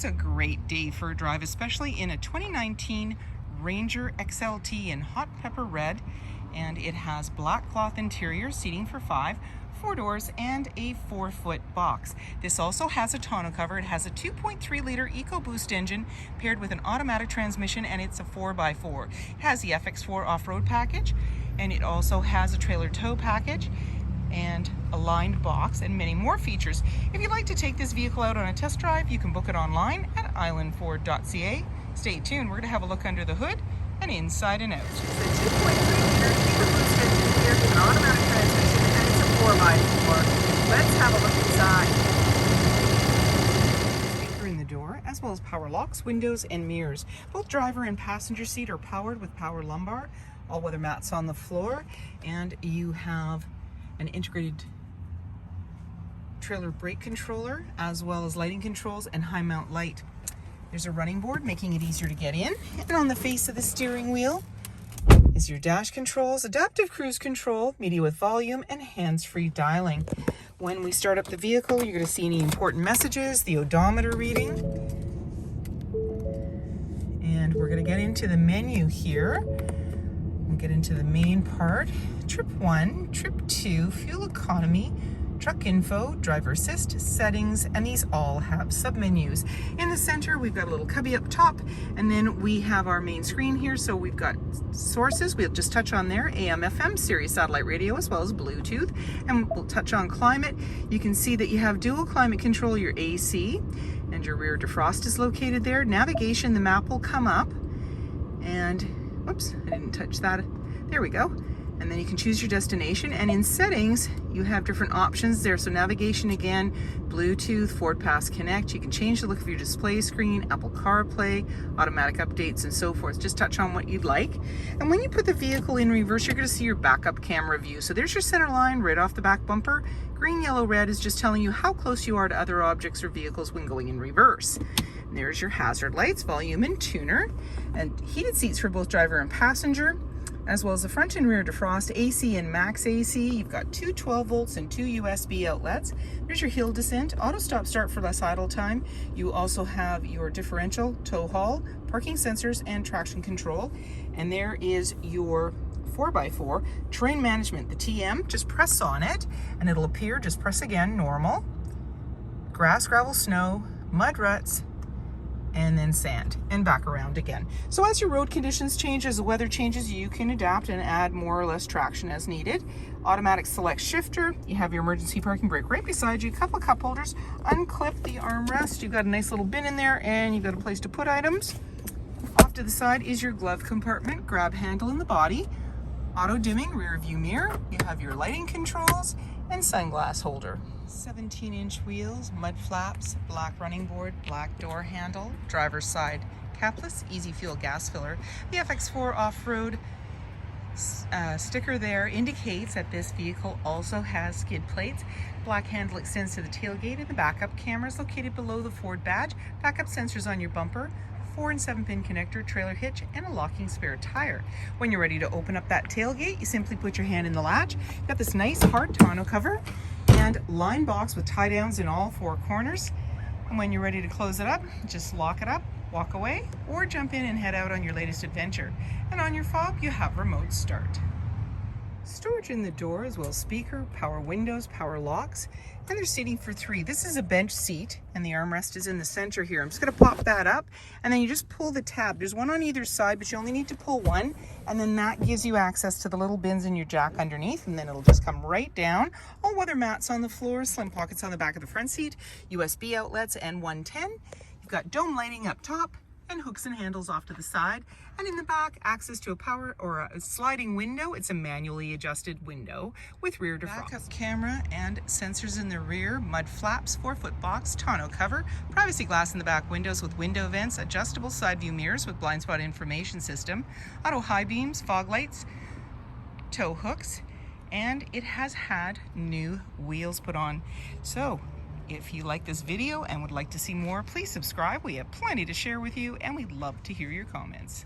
It's a great day for a drive, especially in a 2019 Ranger XLT in hot pepper red, and it has black cloth interior, seating for 5, 4 doors, and a 4-foot box. This also has a tonneau cover. It has a 2.3 liter EcoBoost engine paired with an automatic transmission, and it's a 4x4. It has the FX4 off-road package, and it also has a trailer tow package and a lined box and many more features. If you'd like to take this vehicle out on a test drive, you can book it online at islandford.ca. Stay tuned, we're going to have a look under the hood and inside and out. It's a 2.3 liter EcoBoost engine here with an automatic transmission, and it's a 4x4. Let's have a look inside. Speaker in the door, as well as power locks, windows, and mirrors. Both driver and passenger seat are powered with power lumbar, all-weather mats on the floor, and you have an integrated trailer brake controller, as well as lighting controls and high mount light. There's a running board making it easier to get in, and on the face of the steering wheel is your dash controls, adaptive cruise control, media with volume, and hands-free dialing. When we start up the vehicle, you're going to see any important messages, the odometer reading, and we're going to get into the menu here. We'll get into the main part. Trip 1, Trip 2, fuel economy, truck info, driver assist, settings, and these all have submenus. In the center, we've got a little cubby up top, and then we have our main screen here. So we've got sources, we'll just touch on there, AM, FM, Sirius satellite radio, as well as Bluetooth, and we'll touch on climate. You can see that you have dual climate control, your AC, and your rear defrost is located there. Navigation, the map will come up, and oops, I didn't touch that. There we go. And then you can choose your destination, and in settings you have different options there. So navigation again, Bluetooth, Ford Pass Connect. You can change the look of your display screen, Apple CarPlay, automatic updates, and so forth. Just touch on what you'd like. And when you put the vehicle in reverse, you're going to see your backup camera view. So there's your center line right off the back bumper. Green, yellow, red is just telling you how close you are to other objects or vehicles when going in reverse. And there's your hazard lights, volume and tuner, and heated seats for both driver and passenger, as well as the front and rear defrost, AC and max AC. You've got two 12 volts and two USB outlets. There's your hill descent, auto stop start for less idle time. You also have your differential, tow haul, parking sensors, and traction control. And there is your 4x4 terrain management, the TM. Just press on it and it'll appear. Just press again, normal, grass, gravel, snow, mud ruts, and then sand, and back around again. So as your road conditions change, as the weather changes, you can adapt and add more or less traction as needed. Automatic select shifter. You have your emergency parking brake right beside you. A couple of cup holders. Unclip the armrest. You've got a nice little bin in there, and you've got a place to put items. Off to the side is your glove compartment, grab handle in the body, auto dimming rear view mirror. You have your lighting controls and sunglass holder. 17-inch wheels, mud flaps, black running board, black door handle, driver's side capless, easy fuel gas filler. The FX4 off-road sticker there indicates that this vehicle also has skid plates. Black handle extends to the tailgate, and the backup camera is located below the Ford badge. Backup sensors on your bumper, 4 and 7-pin connector, trailer hitch, and a locking spare tire. When you're ready to open up that tailgate, you simply put your hand in the latch. You've got this nice hard tonneau cover and line box with tie downs in all 4 corners. And when you're ready to close it up, just lock it up, walk away, or jump in and head out on your latest adventure. And on your fob, you have remote start. Storage in the door, as well as speaker, power windows, power locks, and there's seating for 3. This is a bench seat, and the armrest is in the center here. I'm just going to pop that up, and then you just pull the tab. There's one on either side, but you only need to pull one, and then that gives you access to the little bins in your jack underneath, and then it'll just come right down. All weather mats on the floor, slim pockets on the back of the front seat, USB outlets, and 110. You've got dome lighting up top, and hooks and handles off to the side, and in the back, access to a power or a sliding window. It's a manually adjusted window with rear defrost. Backup camera and sensors in the rear, mud flaps, 4-foot box, tonneau cover, privacy glass in the back windows with window vents, adjustable side view mirrors with blind spot information system, auto high beams, fog lights, tow hooks, and it has had new wheels put on. So if you like this video and would like to see more, please subscribe. We have plenty to share with you, and we'd love to hear your comments.